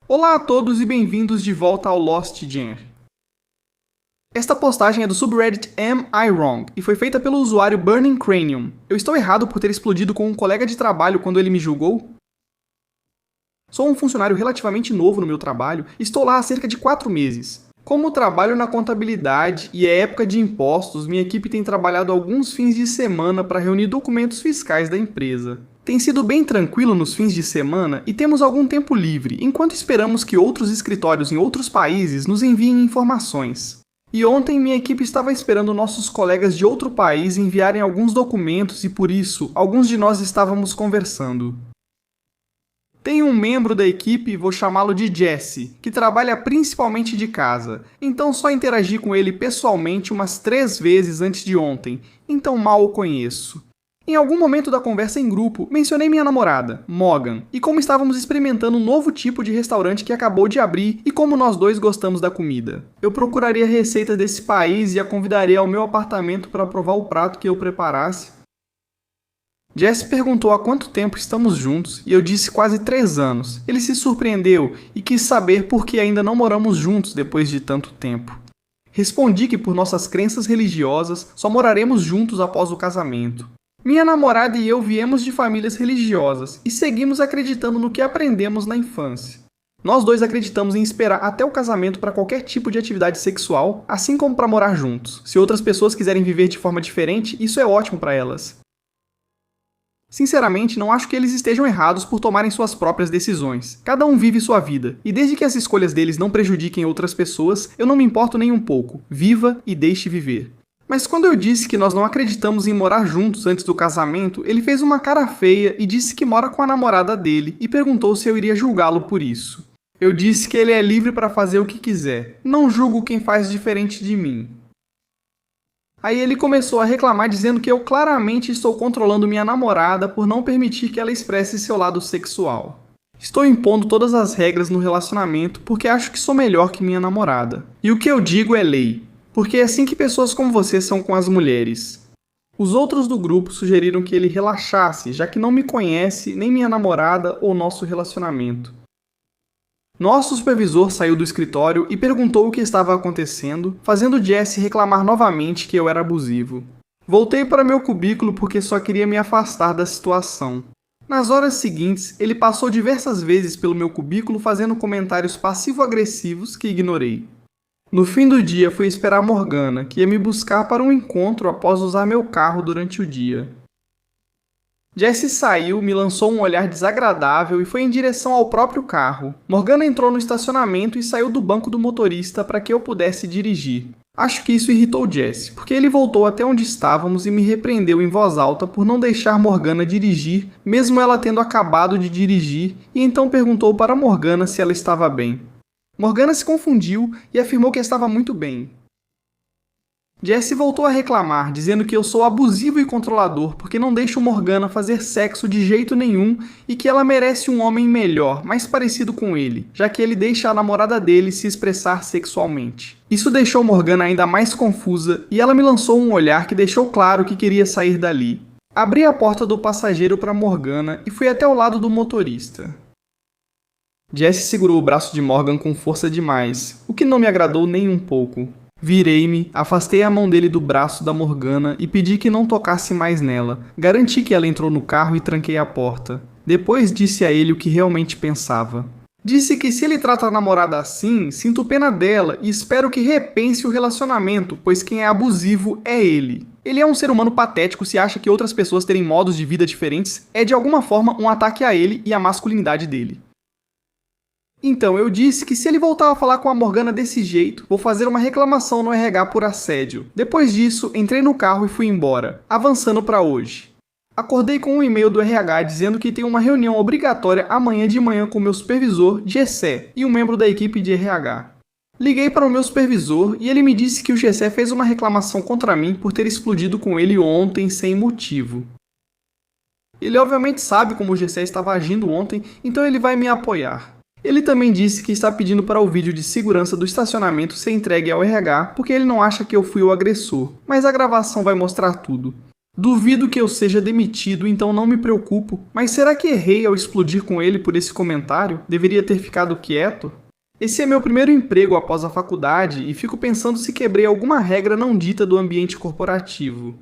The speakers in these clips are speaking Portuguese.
Olá a todos e bem-vindos de volta ao Lost Gen. Esta postagem é do subreddit Am I Wrong e foi feita pelo usuário Burning Cranium. Eu estou errado por ter explodido com um colega de trabalho quando ele me julgou? Sou um funcionário relativamente novo no meu trabalho e estou lá há cerca de 4 meses. Como trabalho na contabilidade e é época de impostos, minha equipe tem trabalhado alguns fins de semana para reunir documentos fiscais da empresa. Tem sido bem tranquilo nos fins de semana e temos algum tempo livre, enquanto esperamos que outros escritórios em outros países nos enviem informações. E ontem minha equipe estava esperando nossos colegas de outro país enviarem alguns documentos e por isso, alguns de nós estávamos conversando. Tem um membro da equipe, vou chamá-lo de Jesse, que trabalha principalmente de casa, então só interagi com ele pessoalmente umas 3 vezes antes de ontem, então mal o conheço. Em algum momento da conversa em grupo, mencionei minha namorada, Morgan, e como estávamos experimentando um novo tipo de restaurante que acabou de abrir e como nós dois gostamos da comida. Eu procuraria receitas desse país e a convidaria ao meu apartamento para provar o prato que eu preparasse. Jesse perguntou há quanto tempo estamos juntos e eu disse quase 3 anos. Ele se surpreendeu e quis saber por que ainda não moramos juntos depois de tanto tempo. Respondi que por nossas crenças religiosas só moraremos juntos após o casamento. Minha namorada e eu viemos de famílias religiosas e seguimos acreditando no que aprendemos na infância. Nós dois acreditamos em esperar até o casamento para qualquer tipo de atividade sexual, assim como para morar juntos. Se outras pessoas quiserem viver de forma diferente, isso é ótimo para elas. Sinceramente, não acho que eles estejam errados por tomarem suas próprias decisões. Cada um vive sua vida, e desde que as escolhas deles não prejudiquem outras pessoas, eu não me importo nem um pouco. Viva e deixe viver. Mas quando eu disse que nós não acreditamos em morar juntos antes do casamento, ele fez uma cara feia e disse que mora com a namorada dele e perguntou se eu iria julgá-lo por isso. Eu disse que ele é livre para fazer o que quiser. Não julgo quem faz diferente de mim. Aí ele começou a reclamar dizendo que eu claramente estou controlando minha namorada por não permitir que ela expresse seu lado sexual. Estou impondo todas as regras no relacionamento porque acho que sou melhor que minha namorada. E o que eu digo é lei, porque é assim que pessoas como você são com as mulheres. Os outros do grupo sugeriram que ele relaxasse, já que não me conhece, nem minha namorada ou nosso relacionamento. Nosso supervisor saiu do escritório e perguntou o que estava acontecendo, fazendo Jesse reclamar novamente que eu era abusivo. Voltei para meu cubículo porque só queria me afastar da situação. Nas horas seguintes, ele passou diversas vezes pelo meu cubículo fazendo comentários passivo-agressivos que ignorei. No fim do dia, fui esperar Morgana, que ia me buscar para um encontro após usar meu carro durante o dia. Jesse saiu, me lançou um olhar desagradável e foi em direção ao próprio carro. Morgana entrou no estacionamento e saiu do banco do motorista para que eu pudesse dirigir. Acho que isso irritou Jesse, porque ele voltou até onde estávamos e me repreendeu em voz alta por não deixar Morgana dirigir, mesmo ela tendo acabado de dirigir, e então perguntou para Morgana se ela estava bem. Morgana se confundiu e afirmou que estava muito bem. Jesse voltou a reclamar, dizendo que eu sou abusivo e controlador porque não deixo Morgana fazer sexo de jeito nenhum e que ela merece um homem melhor, mais parecido com ele, já que ele deixa a namorada dele se expressar sexualmente. Isso deixou Morgana ainda mais confusa e ela me lançou um olhar que deixou claro que queria sair dali. Abri a porta do passageiro para Morgana e fui até o lado do motorista. Jesse segurou o braço de Morgan com força demais, o que não me agradou nem um pouco. Virei-me, afastei a mão dele do braço da Morgana e pedi que não tocasse mais nela. Garanti que ela entrou no carro e tranquei a porta. Depois disse a ele o que realmente pensava. Disse que se ele trata a namorada assim, sinto pena dela e espero que repense o relacionamento, pois quem é abusivo é ele. Ele é um ser humano patético se acha que outras pessoas terem modos de vida diferentes é de alguma forma um ataque a ele e à masculinidade dele. Então, eu disse que se ele voltar a falar com a Morgana desse jeito, vou fazer uma reclamação no RH por assédio. Depois disso, entrei no carro e fui embora, avançando para hoje. Acordei com um e-mail do RH dizendo que tem uma reunião obrigatória amanhã de manhã com meu supervisor, Gessé, e um membro da equipe de RH. Liguei para o meu supervisor e ele me disse que o Gessé fez uma reclamação contra mim por ter explodido com ele ontem sem motivo. Ele obviamente sabe como o Gessé estava agindo ontem, então ele vai me apoiar. Ele também disse que está pedindo para o vídeo de segurança do estacionamento ser entregue ao RH porque ele não acha que eu fui o agressor, mas a gravação vai mostrar tudo. Duvido que eu seja demitido, então não me preocupo. Mas será que errei ao explodir com ele por esse comentário? Deveria ter ficado quieto? Esse é meu primeiro emprego após a faculdade e fico pensando se quebrei alguma regra não dita do ambiente corporativo.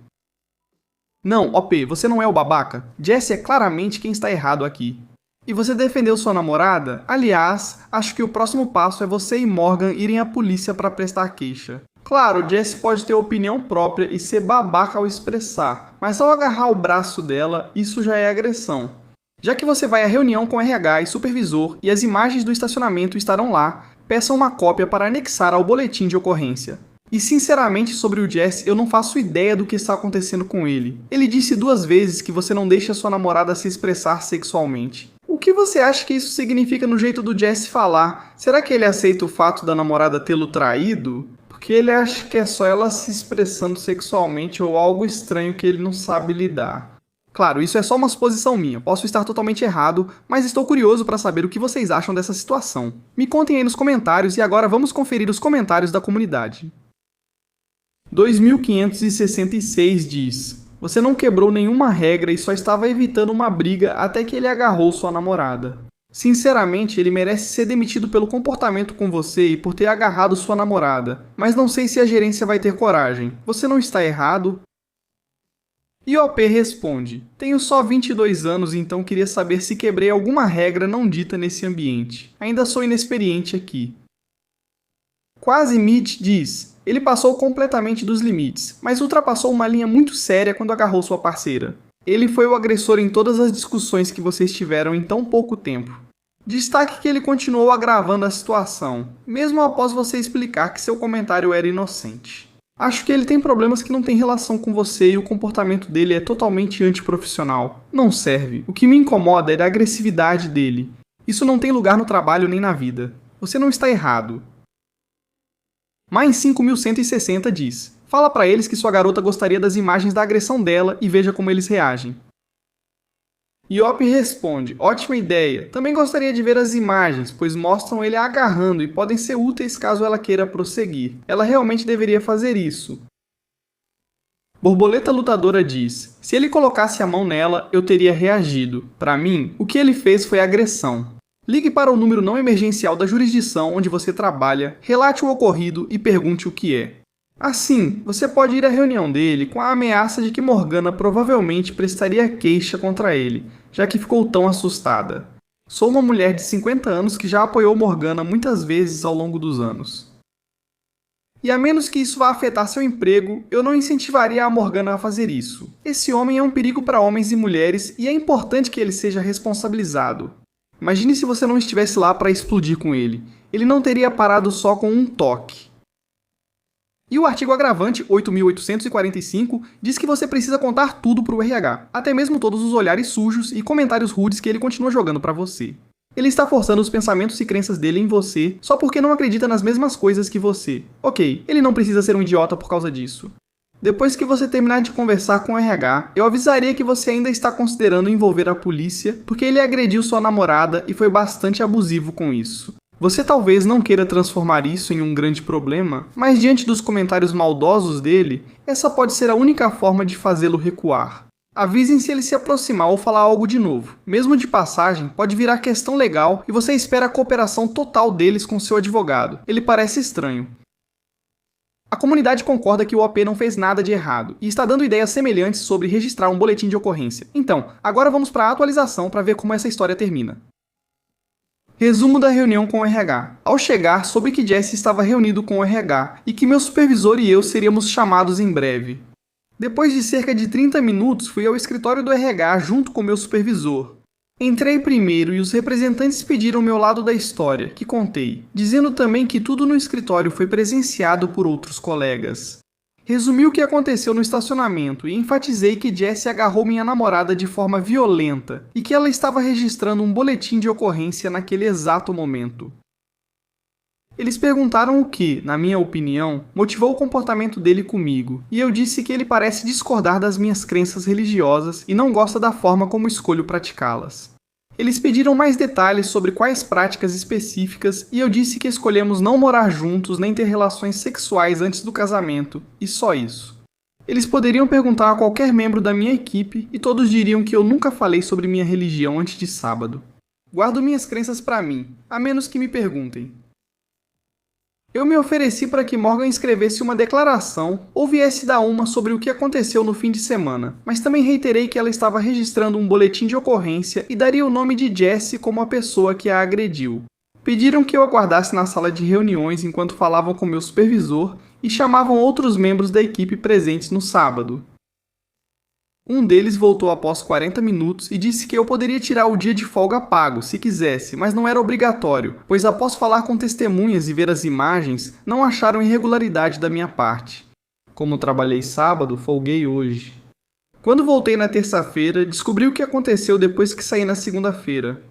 Não, OP, você não é o babaca. Jesse é claramente quem está errado aqui. E você defendeu sua namorada? Aliás, acho que o próximo passo é você e Morgan irem à polícia para prestar queixa. Claro, Jesse pode ter opinião própria e ser babaca ao expressar, mas ao agarrar o braço dela, isso já é agressão. Já que você vai à reunião com RH e supervisor e as imagens do estacionamento estarão lá, peça uma cópia para anexar ao boletim de ocorrência. E sinceramente sobre o Jesse, eu não faço ideia do que está acontecendo com ele. Ele disse 2 vezes que você não deixa sua namorada se expressar sexualmente. O que você acha que isso significa no jeito do Jesse falar? Será que ele aceita o fato da namorada tê-lo traído? Porque ele acha que é só ela se expressando sexualmente ou algo estranho que ele não sabe lidar. Claro, isso é só uma suposição minha, posso estar totalmente errado, mas estou curioso para saber o que vocês acham dessa situação. Me contem aí nos comentários e agora vamos conferir os comentários da comunidade. 2566 diz: você não quebrou nenhuma regra e só estava evitando uma briga até que ele agarrou sua namorada. Sinceramente, ele merece ser demitido pelo comportamento com você e por ter agarrado sua namorada, mas não sei se a gerência vai ter coragem. Você não está errado? E OP responde: tenho só 22 anos, então queria saber se quebrei alguma regra não dita nesse ambiente. Ainda sou inexperiente aqui. Quase Mitch diz: ele passou completamente dos limites, mas ultrapassou uma linha muito séria quando agarrou sua parceira. Ele foi o agressor em todas as discussões que vocês tiveram em tão pouco tempo. Destaque que ele continuou agravando a situação, mesmo após você explicar que seu comentário era inocente. Acho que ele tem problemas que não têm relação com você e o comportamento dele é totalmente antiprofissional. Não serve. O que me incomoda é a agressividade dele. Isso não tem lugar no trabalho nem na vida. Você não está errado. Mais 5160 diz: fala pra eles que sua garota gostaria das imagens da agressão dela e veja como eles reagem. Iop responde: ótima ideia. Também gostaria de ver as imagens, pois mostram ele agarrando e podem ser úteis caso ela queira prosseguir. Ela realmente deveria fazer isso. Borboleta Lutadora diz: se ele colocasse a mão nela, eu teria reagido. Pra mim, o que ele fez foi agressão. Ligue para o número não emergencial da jurisdição onde você trabalha, relate o ocorrido e pergunte o que é. Assim, você pode ir à reunião dele com a ameaça de que Morgana provavelmente prestaria queixa contra ele, já que ficou tão assustada. Sou uma mulher de 50 anos que já apoiou Morgana muitas vezes ao longo dos anos. E a menos que isso vá afetar seu emprego, eu não incentivaria a Morgana a fazer isso. Esse homem é um perigo para homens e mulheres e é importante que ele seja responsabilizado. Imagine se você não estivesse lá para explodir com ele. Ele não teria parado só com um toque. E o artigo agravante 8.845 diz que você precisa contar tudo para o RH, até mesmo todos os olhares sujos e comentários rudes que ele continua jogando para você. Ele está forçando os pensamentos e crenças dele em você só porque não acredita nas mesmas coisas que você. Ok, ele não precisa ser um idiota por causa disso. Depois que você terminar de conversar com o RH, eu avisaria que você ainda está considerando envolver a polícia porque ele agrediu sua namorada e foi bastante abusivo com isso. Você talvez não queira transformar isso em um grande problema, mas diante dos comentários maldosos dele, essa pode ser a única forma de fazê-lo recuar. Avisem se ele se aproximar ou falar algo de novo. Mesmo de passagem, pode virar questão legal e você espera a cooperação total deles com seu advogado. Ele parece estranho. A comunidade concorda que o OP não fez nada de errado e está dando ideias semelhantes sobre registrar um boletim de ocorrência. Então, agora vamos para a atualização para ver como essa história termina. Resumo da reunião com o RH. Ao chegar, soube que Jesse estava reunido com o RH e que meu supervisor e eu seríamos chamados em breve. Depois de cerca de 30 minutos, fui ao escritório do RH junto com meu supervisor. Entrei primeiro e os representantes pediram meu lado da história, que contei, dizendo também que tudo no escritório foi presenciado por outros colegas. Resumi o que aconteceu no estacionamento e enfatizei que Jesse agarrou minha namorada de forma violenta e que ela estava registrando um boletim de ocorrência naquele exato momento. Eles perguntaram o que, na minha opinião, motivou o comportamento dele comigo, e eu disse que ele parece discordar das minhas crenças religiosas e não gosta da forma como escolho praticá-las. Eles pediram mais detalhes sobre quais práticas específicas e eu disse que escolhemos não morar juntos nem ter relações sexuais antes do casamento, e só isso. Eles poderiam perguntar a qualquer membro da minha equipe e todos diriam que eu nunca falei sobre minha religião antes de sábado. Guardo minhas crenças para mim, a menos que me perguntem. Eu me ofereci para que Morgan escrevesse uma declaração ou viesse dar uma sobre o que aconteceu no fim de semana, mas também reiterei que ela estava registrando um boletim de ocorrência e daria o nome de Jessie como a pessoa que a agrediu. Pediram que eu aguardasse na sala de reuniões enquanto falavam com meu supervisor e chamavam outros membros da equipe presentes no sábado. Um deles voltou após 40 minutos e disse que eu poderia tirar o dia de folga pago, se quisesse, mas não era obrigatório, pois após falar com testemunhas e ver as imagens, não acharam irregularidade da minha parte. Como trabalhei sábado, folguei hoje. Quando voltei na terça-feira, descobri o que aconteceu depois que saí na segunda-feira.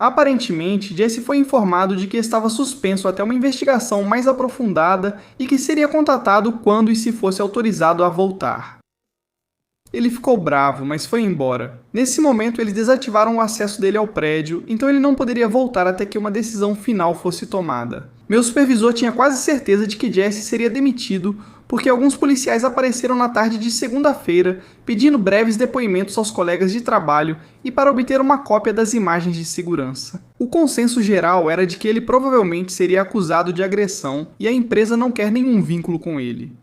Aparentemente, Jesse foi informado de que estava suspenso até uma investigação mais aprofundada e que seria contatado quando e se fosse autorizado a voltar. Ele ficou bravo, mas foi embora. Nesse momento, eles desativaram o acesso dele ao prédio, então ele não poderia voltar até que uma decisão final fosse tomada. Meu supervisor tinha quase certeza de que Jesse seria demitido, porque alguns policiais apareceram na tarde de segunda-feira, pedindo breves depoimentos aos colegas de trabalho e para obter uma cópia das imagens de segurança. O consenso geral era de que ele provavelmente seria acusado de agressão e a empresa não quer nenhum vínculo com ele.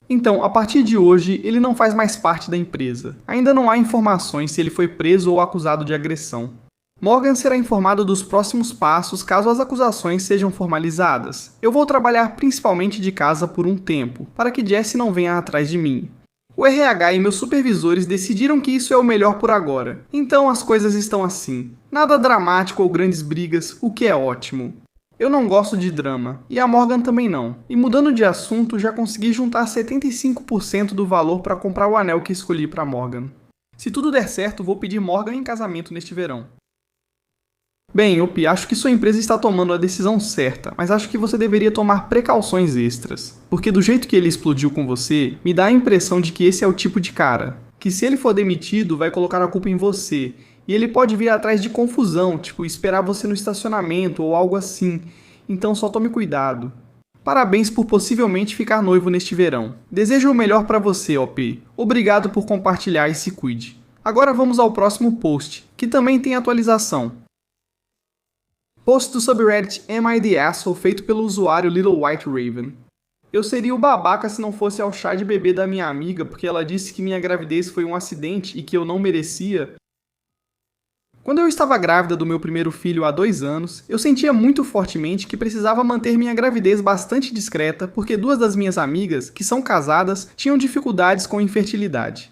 Então, a partir de hoje, ele não faz mais parte da empresa. Ainda não há informações se ele foi preso ou acusado de agressão. Morgan será informado dos próximos passos caso as acusações sejam formalizadas. Eu vou trabalhar principalmente de casa por um tempo, para que Jesse não venha atrás de mim. O RH e meus supervisores decidiram que isso é o melhor por agora. Então as coisas estão assim. Nada dramático ou grandes brigas, o que é ótimo. Eu não gosto de drama, e a Morgan também não. E mudando de assunto, já consegui juntar 75% do valor para comprar o anel que escolhi para Morgan. Se tudo der certo, vou pedir Morgan em casamento neste verão. Bem, Opi, acho que sua empresa está tomando a decisão certa, mas acho que você deveria tomar precauções extras. Porque do jeito que ele explodiu com você, me dá a impressão de que esse é o tipo de cara. Que se ele for demitido, vai colocar a culpa em você. E ele pode vir atrás de confusão, tipo esperar você no estacionamento ou algo assim. Então só tome cuidado. Parabéns por possivelmente ficar noivo neste verão. Desejo o melhor para você, OP. Obrigado por compartilhar e se cuide. Agora vamos ao próximo post, que também tem atualização. Post do subreddit Am I the Asshole feito pelo usuário Little White Raven. Eu seria o babaca se não fosse ao chá de bebê da minha amiga porque ela disse que minha gravidez foi um acidente e que eu não merecia. Quando eu estava grávida do meu primeiro filho há 2 anos, eu sentia muito fortemente que precisava manter minha gravidez bastante discreta porque 2 das minhas amigas, que são casadas, tinham dificuldades com infertilidade.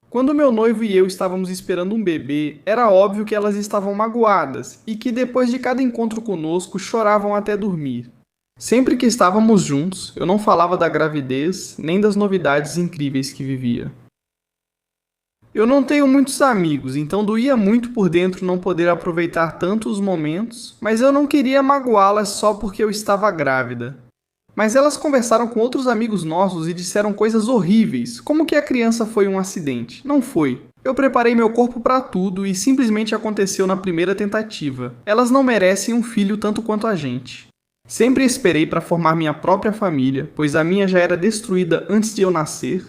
Quando meu noivo e eu estávamos esperando um bebê, era óbvio que elas estavam magoadas e que depois de cada encontro conosco choravam até dormir. Sempre que estávamos juntos, eu não falava da gravidez nem das novidades incríveis que vivia. Eu não tenho muitos amigos, então doía muito por dentro não poder aproveitar tanto os momentos, mas eu não queria magoá-las só porque eu estava grávida. Mas elas conversaram com outros amigos nossos e disseram coisas horríveis, como que a criança foi um acidente. Não foi. Eu preparei meu corpo para tudo e simplesmente aconteceu na primeira tentativa. Elas não merecem um filho tanto quanto a gente. Sempre esperei para formar minha própria família, pois a minha já era destruída antes de eu nascer.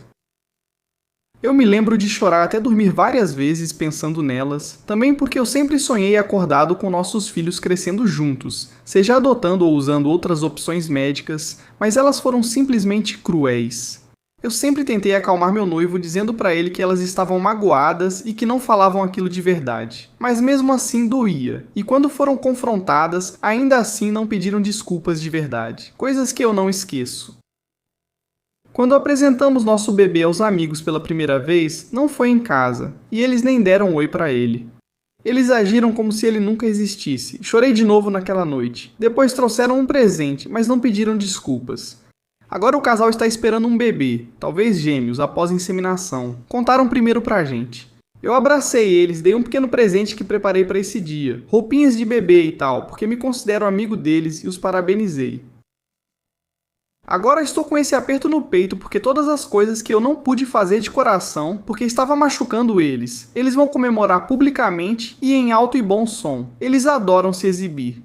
Eu me lembro de chorar até dormir várias vezes pensando nelas, também porque eu sempre sonhei acordado com nossos filhos crescendo juntos, seja adotando ou usando outras opções médicas, mas elas foram simplesmente cruéis. Eu sempre tentei acalmar meu noivo dizendo para ele que elas estavam magoadas e que não falavam aquilo de verdade, mas mesmo assim doía, e quando foram confrontadas, ainda assim não pediram desculpas de verdade, coisas que eu não esqueço. Quando apresentamos nosso bebê aos amigos pela primeira vez, não foi em casa, e eles nem deram um oi para ele. Eles agiram como se ele nunca existisse. Chorei de novo naquela noite. Depois trouxeram um presente, mas não pediram desculpas. Agora o casal está esperando um bebê, talvez gêmeos, após inseminação. Contaram primeiro pra gente. Eu abracei eles, dei um pequeno presente que preparei para esse dia, roupinhas de bebê e tal, porque me considero amigo deles e os parabenizei. Agora estou com esse aperto no peito porque todas as coisas que eu não pude fazer de coração porque estava machucando eles. Eles vão comemorar publicamente e em alto e bom som. Eles adoram se exibir.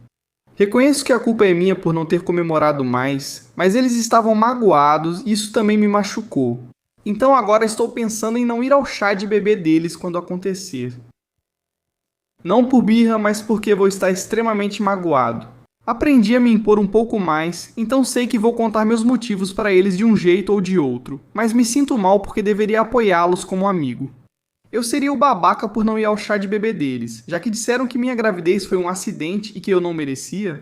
Reconheço que a culpa é minha por não ter comemorado mais, mas eles estavam magoados e isso também me machucou. Então agora estou pensando em não ir ao chá de bebê deles quando acontecer. Não por birra, mas porque vou estar extremamente magoado. Aprendi a me impor um pouco mais, então sei que vou contar meus motivos para eles de um jeito ou de outro, mas me sinto mal porque deveria apoiá-los como amigo. Eu seria o babaca por não ir ao chá de bebê deles, já que disseram que minha gravidez foi um acidente e que eu não merecia?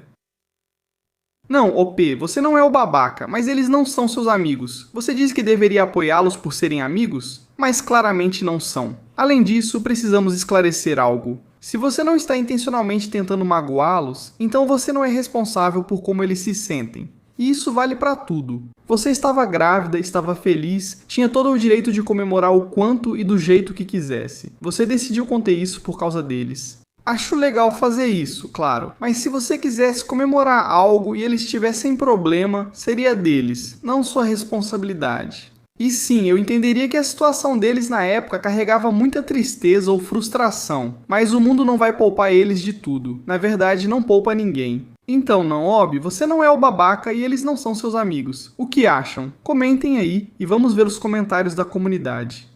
Não, OP, você não é o babaca, mas eles não são seus amigos. Você disse que deveria apoiá-los por serem amigos? Mas claramente não são. Além disso, precisamos esclarecer algo. Se você não está intencionalmente tentando magoá-los, então você não é responsável por como eles se sentem. E isso vale para tudo. Você estava grávida, estava feliz, tinha todo o direito de comemorar o quanto e do jeito que quisesse. Você decidiu conter isso por causa deles. Acho legal fazer isso, claro, mas se você quisesse comemorar algo e eles tivessem problema, seria deles, não sua responsabilidade. E sim, eu entenderia que a situação deles na época carregava muita tristeza ou frustração, mas o mundo não vai poupar eles de tudo. Na verdade, não poupa ninguém. Então, não, Obi, você não é o babaca e eles não são seus amigos. O que acham? Comentem aí e vamos ver os comentários da comunidade.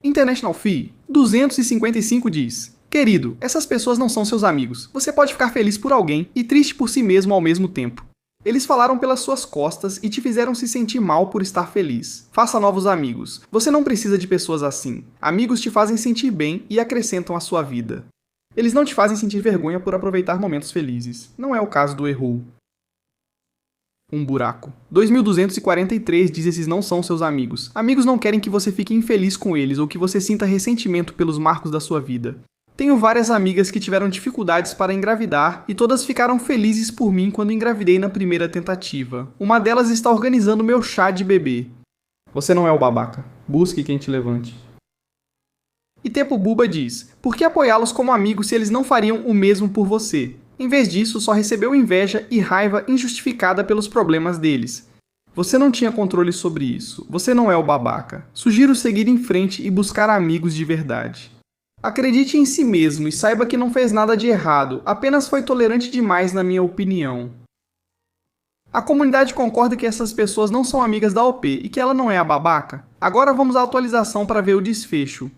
International Fee 255 diz: Querido, essas pessoas não são seus amigos. Você pode ficar feliz por alguém e triste por si mesmo ao mesmo tempo. Eles falaram pelas suas costas e te fizeram se sentir mal por estar feliz. Faça novos amigos. Você não precisa de pessoas assim. Amigos te fazem sentir bem e acrescentam à sua vida. Eles não te fazem sentir vergonha por aproveitar momentos felizes. Não é o caso do Errou. Um buraco. 2243 diz: esses não são seus amigos. Amigos não querem que você fique infeliz com eles ou que você sinta ressentimento pelos marcos da sua vida. Tenho várias amigas que tiveram dificuldades para engravidar e todas ficaram felizes por mim quando engravidei na primeira tentativa. Uma delas está organizando meu chá de bebê. Você não é o babaca. Busque quem te levante. E Tepo Buba diz: por que apoiá-los como amigos se eles não fariam o mesmo por você? Em vez disso, só recebeu inveja e raiva injustificada pelos problemas deles. Você não tinha controle sobre isso. Você não é o babaca. Sugiro seguir em frente e buscar amigos de verdade. Acredite em si mesmo e saiba que não fez nada de errado, apenas foi tolerante demais na minha opinião. A comunidade concorda que essas pessoas não são amigas da OP e que ela não é a babaca. Agora vamos à atualização para ver o desfecho.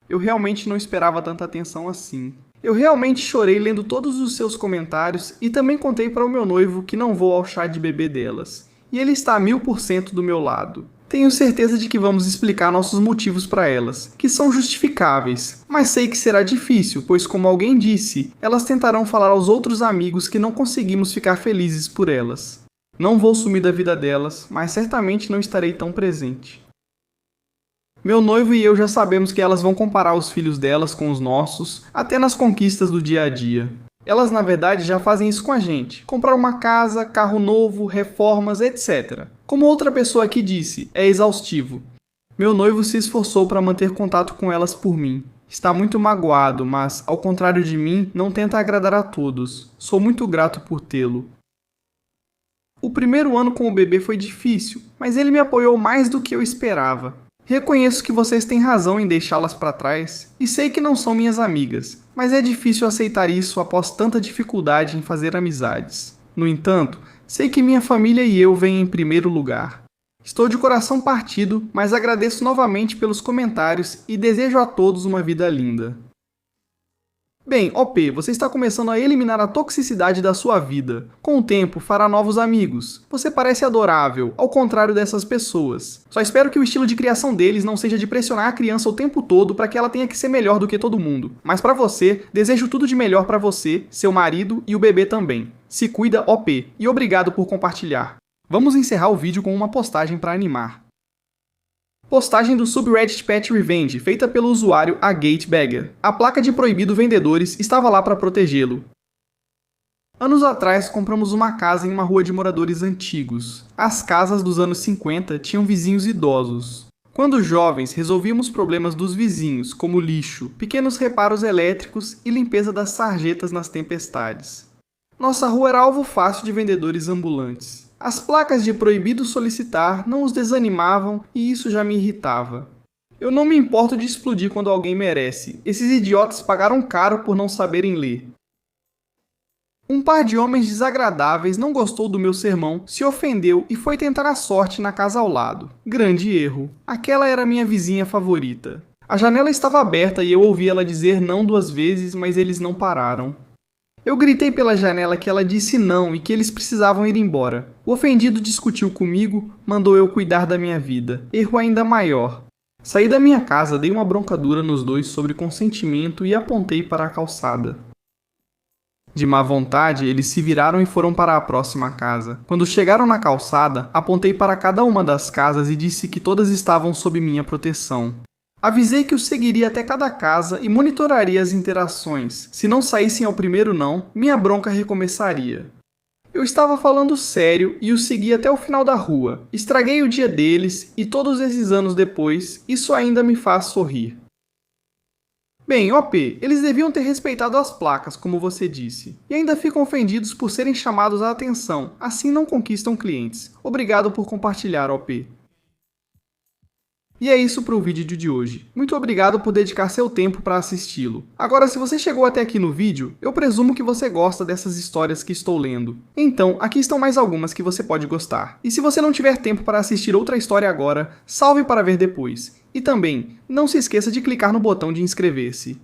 Eu realmente não esperava tanta atenção assim. Eu realmente chorei lendo todos os seus comentários e também contei para o meu noivo que não vou ao chá de bebê delas. E ele está a 1000% do meu lado. Tenho certeza de que vamos explicar nossos motivos para elas, que são justificáveis, mas sei que será difícil, pois como alguém disse, elas tentarão falar aos outros amigos que não conseguimos ficar felizes por elas. Não vou sumir da vida delas, mas certamente não estarei tão presente. Meu noivo e eu já sabemos que elas vão comparar os filhos delas com os nossos, até nas conquistas do dia a dia. Elas, na verdade, já fazem isso com a gente. Comprar uma casa, carro novo, reformas, etc. Como outra pessoa aqui disse, é exaustivo. Meu noivo se esforçou para manter contato com elas por mim. Está muito magoado, mas, ao contrário de mim, não tenta agradar a todos. Sou muito grato por tê-lo. O primeiro ano com o bebê foi difícil, mas ele me apoiou mais do que eu esperava. Reconheço que vocês têm razão em deixá-las para trás, e sei que não são minhas amigas, mas é difícil aceitar isso após tanta dificuldade em fazer amizades. No entanto, sei que minha família e eu vêm em primeiro lugar. Estou de coração partido, mas agradeço novamente pelos comentários e desejo a todos uma vida linda. Bem, OP, você está começando a eliminar a toxicidade da sua vida. Com o tempo, fará novos amigos. Você parece adorável, ao contrário dessas pessoas. Só espero que o estilo de criação deles não seja de pressionar a criança o tempo todo para que ela tenha que ser melhor do que todo mundo. Mas para você, desejo tudo de melhor para você, seu marido e o bebê também. Se cuida, OP, e obrigado por compartilhar. Vamos encerrar o vídeo com uma postagem para animar. Postagem do subreddit Pet Revenge, feita pelo usuário AGateBagger. A placa de proibido vendedores estava lá para protegê-lo. Anos atrás, compramos uma casa em uma rua de moradores antigos. As casas dos anos 50 tinham vizinhos idosos. Quando jovens, resolvíamos problemas dos vizinhos, como lixo, pequenos reparos elétricos e limpeza das sarjetas nas tempestades. Nossa rua era alvo fácil de vendedores ambulantes. As placas de proibido solicitar não os desanimavam e isso já me irritava. Eu não me importo de explodir quando alguém merece. Esses idiotas pagaram caro por não saberem ler. Um par de homens desagradáveis não gostou do meu sermão, se ofendeu e foi tentar a sorte na casa ao lado. Grande erro. Aquela era minha vizinha favorita. A janela estava aberta e eu ouvi ela dizer não 2 vezes, mas eles não pararam. Eu gritei pela janela que ela disse não e que eles precisavam ir embora. O ofendido discutiu comigo, mandou eu cuidar da minha vida. Erro ainda maior. Saí da minha casa, dei uma bronca dura nos dois sobre consentimento e apontei para a calçada. De má vontade, eles se viraram e foram para a próxima casa. Quando chegaram na calçada, apontei para cada uma das casas e disse que todas estavam sob minha proteção. Avisei que os seguiria até cada casa e monitoraria as interações. Se não saíssem ao primeiro não, minha bronca recomeçaria. Eu estava falando sério e os segui até o final da rua. Estraguei o dia deles e todos esses anos depois, isso ainda me faz sorrir. Bem, OP, eles deviam ter respeitado as placas, como você disse, e ainda ficam ofendidos por serem chamados à atenção, assim não conquistam clientes. Obrigado por compartilhar, OP. E é isso para o vídeo de hoje. Muito obrigado por dedicar seu tempo para assisti-lo. Agora, se você chegou até aqui no vídeo, eu presumo que você gosta dessas histórias que estou lendo. Então, aqui estão mais algumas que você pode gostar. E se você não tiver tempo para assistir outra história agora, salve para ver depois. E também, não se esqueça de clicar no botão de inscrever-se.